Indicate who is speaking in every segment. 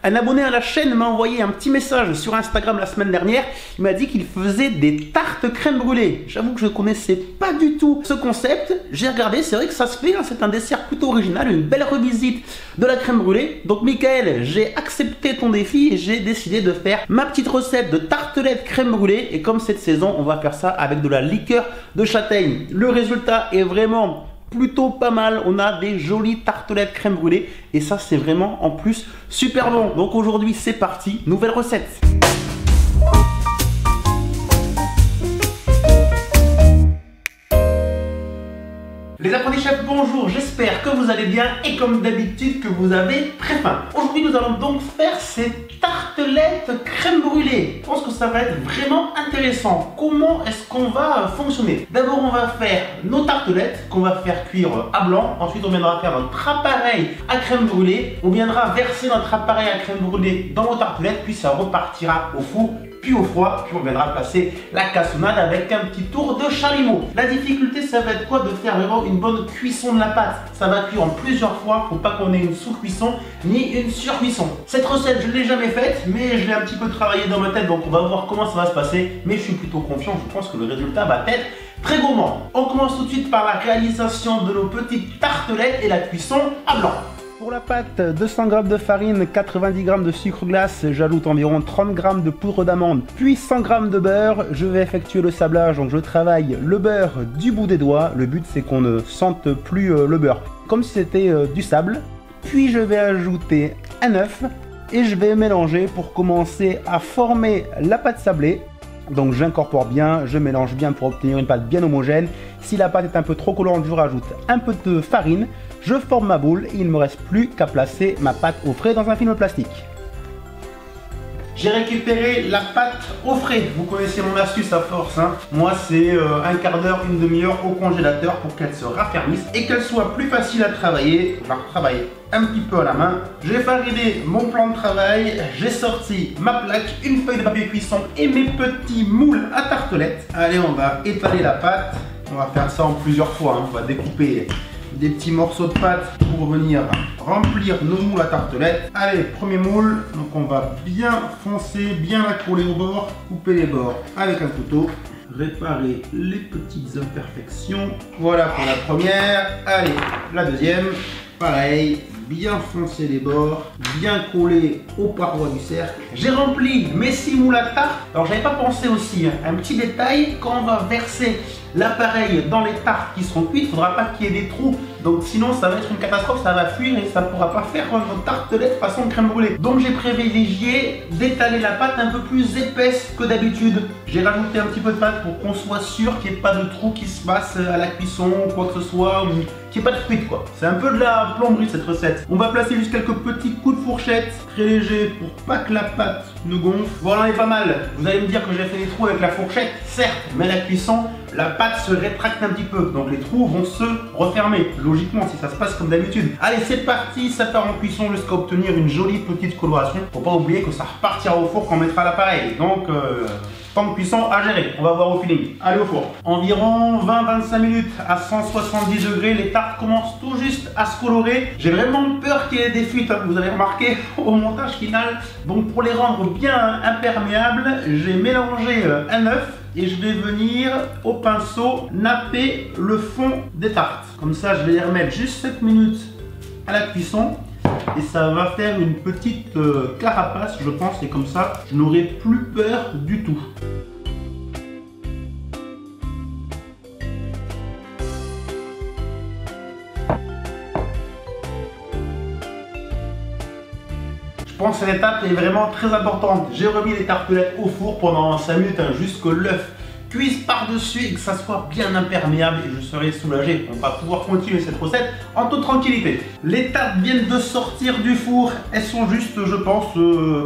Speaker 1: Un abonné à la chaîne m'a envoyé un petit message sur Instagram la semaine dernière. Il m'a dit qu'il faisait des tartes crème brûlée. J'avoue que je ne connaissais pas du tout ce concept. J'ai regardé, c'est vrai que ça se fait, hein, c'est un dessert plutôt original, une belle revisite de la crème brûlée. Donc Michael, j'ai accepté ton défi et j'ai décidé de faire ma petite recette de tartelette crème brûlée. Et comme cette saison, on va faire ça avec de la liqueur de châtaigne. Le résultat est vraiment plutôt pas mal. On a des jolies tartelettes crème brûlée et ça c'est vraiment en plus super bon. Donc aujourd'hui c'est parti, nouvelle recette. Les apprentis chefs, bonjour, j'espère que vous allez bien et comme d'habitude que vous avez très faim. Aujourd'hui nous allons donc faire ces tartelettes crème brûlée. Je pense que ça va être vraiment intéressant. Comment est-ce qu'on va fonctionner? D'abord on va faire nos tartelettes qu'on va faire cuire à blanc. Ensuite on viendra faire notre appareil à crème brûlée. On viendra verser notre appareil à crème brûlée dans nos tartelettes, puis ça repartira au four, puis au froid, puis on viendra placer la cassonade avec un petit tour de chalumeau. La difficulté, ça va être quoi? De faire vraiment une bonne cuisson de la pâte. Ça va cuire en plusieurs fois pour pas qu'on ait une sous-cuisson ni une sur-cuisson. Cette recette, je ne l'ai jamais faite, mais je l'ai un petit peu travaillé dans ma tête, donc on va voir comment ça va se passer. Mais je suis plutôt confiant, je pense que le résultat va être très gourmand. On commence tout de suite par la réalisation de nos petites tartelettes et la cuisson à blanc. Pour la pâte, 200 g de farine, 90 g de sucre glace, j'ajoute environ 30 g de poudre d'amande, puis 100 g de beurre. Je vais effectuer le sablage, donc je travaille le beurre du bout des doigts. Le but c'est qu'on ne sente plus le beurre, comme si c'était du sable. Puis je vais ajouter un œuf et je vais mélanger pour commencer à former la pâte sablée. Donc j'incorpore bien, je mélange bien pour obtenir une pâte bien homogène. Si la pâte est un peu trop collante, je rajoute un peu de farine. Je forme ma boule et il ne me reste plus qu'à placer ma pâte au frais dans un film plastique. J'ai récupéré la pâte au frais. Vous connaissez mon astuce à force, hein. Moi c'est un quart d'heure, une demi-heure au congélateur pour qu'elle se raffermisse et qu'elle soit plus facile à travailler. On va retravailler un petit peu à la main. J'ai fariné mon plan de travail, j'ai sorti ma plaque, une feuille de papier cuisson et mes petits moules à tartelettes. Allez, on va étaler la pâte. On va faire ça en plusieurs fois, hein. On va découper des petits morceaux de pâte pour venir remplir nos moules à tartelettes. Allez, premier moule, donc on va bien foncer, bien la coller au bord, couper les bords avec un couteau, réparer les petites imperfections. Voilà pour la première. Allez, la deuxième, pareil, bien foncer les bords, bien coller aux parois du cercle. J'ai rempli mes 6 moules à tarte. Alors j'avais pas pensé aussi, un petit détail, quand on va verser l'appareil dans les tartes qui seront cuites, il ne faudra pas qu'il y ait des trous. Donc sinon ça va être une catastrophe, ça va fuir et ça ne pourra pas faire notre tartelette façon crème brûlée. Donc j'ai privilégié d'étaler la pâte un peu plus épaisse que d'habitude. J'ai rajouté un petit peu de pâte pour qu'on soit sûr qu'il n'y ait pas de trous qui se passent à la cuisson ou quoi que ce soit, ou qu'il n'y ait pas de fuite quoi. C'est un peu de la plomberie cette recette. On va placer juste quelques petits coups de fourchette très légers pour pas que la pâte ne gonfle. Voilà, on est pas mal. Vous allez me dire que j'ai fait des trous avec la fourchette, certes, mais à la cuisson, la pâte se rétracte un petit peu, donc les trous vont se refermer, logiquement, si ça se passe comme d'habitude. Allez, c'est parti, ça part en cuisson jusqu'à obtenir une jolie petite coloration. Faut pas oublier que ça repartira au four quand on mettra l'appareil, donc temps de cuisson à gérer, on va voir au feeling. Allez au four. Environ 20-25 minutes à 170 degrés, les tartes commencent tout juste à se colorer. J'ai vraiment peur qu'il y ait des fuites, hein, vous avez remarqué au montage final. Donc pour les rendre bien imperméables, j'ai mélangé un œuf. Et je vais venir au pinceau napper le fond des tartes. Comme ça, je vais les remettre juste 7 minutes à la cuisson. Et ça va faire une petite carapace, je pense. Et comme ça, je n'aurai plus peur du tout. Je pense que cette étape est vraiment très importante. J'ai remis les tartelettes au four pendant 5 minutes, hein, juste que l'œuf cuise par-dessus et que ça soit bien imperméable et je serai soulagé. On va pouvoir continuer cette recette en toute tranquillité. Les tartes viennent de sortir du four. Elles sont juste, je pense,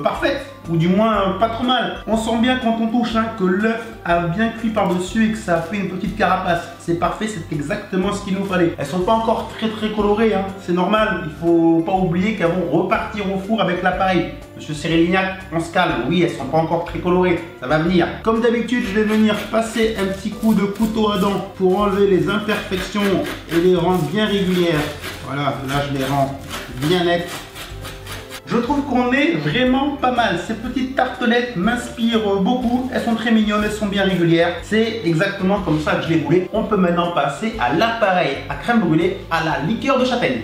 Speaker 1: parfaites. Ou du moins pas trop mal. On sent bien quand on touche que l'œuf a bien cuit par-dessus et que ça a fait une petite carapace. C'est parfait, c'est exactement ce qu'il nous fallait. Elles sont pas encore très colorées, hein. C'est normal. Il faut pas oublier qu'elles vont repartir au four avec l'appareil. Monsieur Cérélignac, on se calme. Oui, elles sont pas encore très colorées. Ça va venir. Comme d'habitude, je vais venir passer un petit coup de couteau à dents pour enlever les imperfections et les rendre bien régulières. Voilà, là je les rends bien nettes. Je trouve qu'on est vraiment pas mal. Ces petites tartelettes m'inspirent beaucoup. Elles sont très mignonnes, elles sont bien régulières. C'est exactement comme ça que je les voulais. On peut maintenant passer à l'appareil à crème brûlée à la liqueur de châtaigne.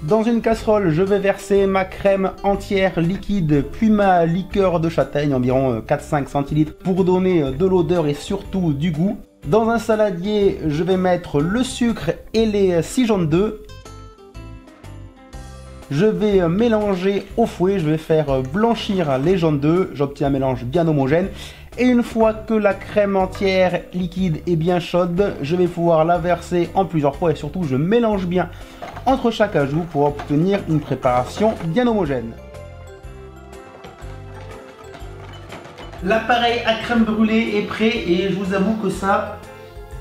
Speaker 1: Dans une casserole, je vais verser ma crème entière liquide, puis ma liqueur de châtaigne, environ 4-5 centilitres, pour donner de l'odeur et surtout du goût. Dans un saladier, je vais mettre le sucre et les 6 jaunes d'œufs. Je vais mélanger au fouet, je vais faire blanchir les jaunes d'œufs. J'obtiens un mélange bien homogène. Et une fois que la crème entière liquide est bien chaude, je vais pouvoir la verser en plusieurs fois et surtout je mélange bien entre chaque ajout pour obtenir une préparation bien homogène. L'appareil à crème brûlée est prêt et je vous avoue que ça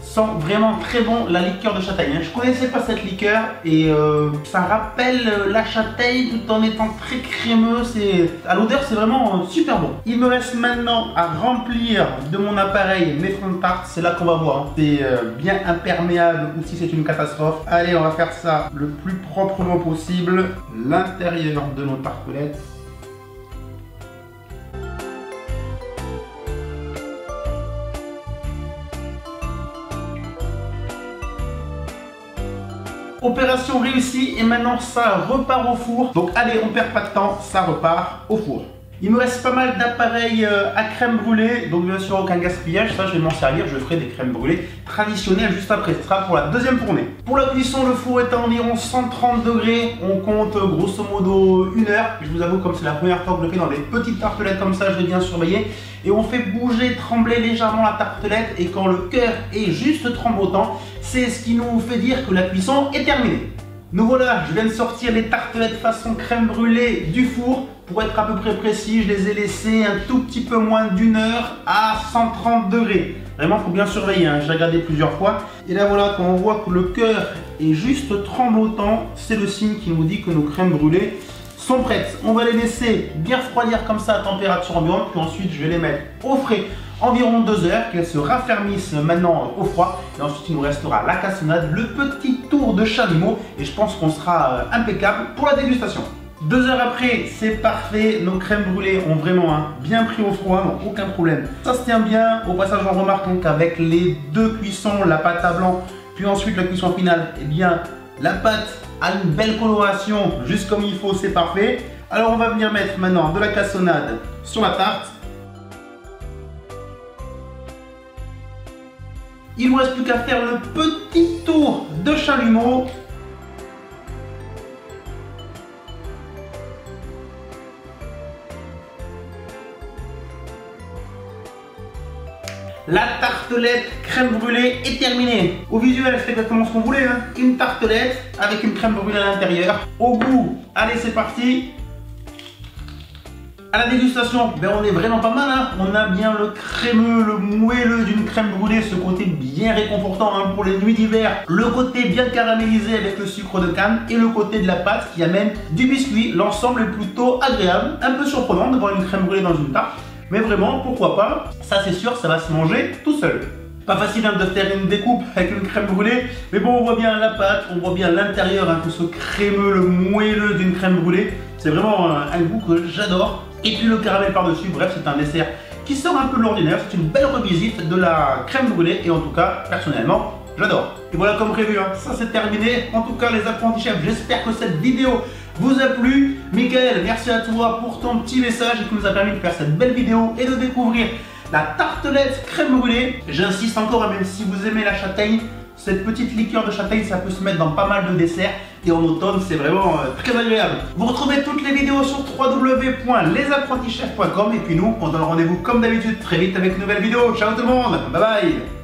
Speaker 1: sent vraiment très bon la liqueur de châtaigne. Je connaissais pas cette liqueur et ça rappelle la châtaigne tout en étant très crémeux. À l'odeur c'est vraiment super bon. Il me reste maintenant à remplir de mon appareil mes fonds de tarte. C'est là qu'on va voir si c'est bien imperméable ou si c'est une catastrophe. Allez, on va faire ça le plus proprement possible. L'intérieur de nos tartelettes. Opération réussie et maintenant ça repart au four. Donc allez, on perd pas de temps, ça repart au four. Il me reste pas mal d'appareils à crème brûlée, donc bien sûr aucun gaspillage, ça je vais m'en servir, je ferai des crèmes brûlées traditionnelles juste après, ce sera pour la deuxième fournée. Pour la cuisson, le four est à environ 130 degrés, on compte grosso modo 1 heure. Je vous avoue, comme c'est la première fois que je le fais dans des petites tartelettes comme ça, je vais bien surveiller. Et on fait bouger, trembler légèrement la tartelette et quand le cœur est juste tremblotant, c'est ce qui nous fait dire que la cuisson est terminée. Nous voilà, je viens de sortir les tartelettes façon crème brûlée du four. Pour être à peu près précis, je les ai laissées un tout petit peu moins d'1 heure à 130 degrés. Vraiment, il faut bien surveiller, hein. J'ai regardé plusieurs fois. Et là voilà, quand on voit que le cœur est juste tremblotant, c'est le signe qui nous dit que nos crèmes brûlées sont prêtes. On va les laisser bien refroidir comme ça à température ambiante, puis ensuite je vais les mettre au frais environ 2 heures, qu'elles se raffermissent maintenant au froid. Et ensuite il nous restera la cassonade, le petit tour de chalumeau, et je pense qu'on sera impeccable pour la dégustation. 2 heures après, c'est parfait, nos crèmes brûlées ont vraiment bien pris au froid, donc aucun problème. Ça se tient bien. Au passage, on remarque qu'avec les 2 cuissons, la pâte à blanc, puis ensuite la cuisson finale, eh bien la pâte a une belle coloration, juste comme il faut, c'est parfait. Alors on va venir mettre maintenant de la cassonade sur la tarte. Il ne nous reste plus qu'à faire le petit tour de chalumeau. La tartelette crème brûlée est terminée. Au visuel, c'est exactement ce qu'on voulait, hein. Une tartelette avec une crème brûlée à l'intérieur. Au goût, allez, c'est parti. À la dégustation, ben on est vraiment pas mal, hein. On a bien le crémeux, le moelleux d'une crème brûlée, ce côté bien réconfortant, hein, pour les nuits d'hiver. Le côté bien caramélisé avec le sucre de canne et le côté de la pâte qui amène du biscuit. L'ensemble est plutôt agréable, un peu surprenant de voir une crème brûlée dans une tarte. Mais vraiment, pourquoi pas, ça c'est sûr, ça va se manger tout seul. Pas facile, hein, de faire une découpe avec une crème brûlée, mais bon, on voit bien la pâte, on voit bien l'intérieur, hein, tout ce crémeux, le moelleux d'une crème brûlée. C'est vraiment un goût que j'adore. Et puis le caramel par-dessus, bref, c'est un dessert qui sort un peu de l'ordinaire. C'est une belle revisite de la crème brûlée et en tout cas, personnellement, j'adore. Et voilà, comme prévu, hein, ça c'est terminé. En tout cas, les apprentis chefs, j'espère que cette vidéo vous a plu. Michael, merci à toi pour ton petit message qui nous a permis de faire cette belle vidéo et de découvrir la tartelette crème brûlée. J'insiste encore, même si vous aimez la châtaigne, cette petite liqueur de châtaigne, ça peut se mettre dans pas mal de desserts. Et en automne, c'est vraiment très agréable. Vous retrouvez toutes les vidéos sur www.lesapprentischefs.com. Et puis nous, on donne rendez-vous comme d'habitude très vite avec une nouvelle vidéo. Ciao tout le monde, bye bye.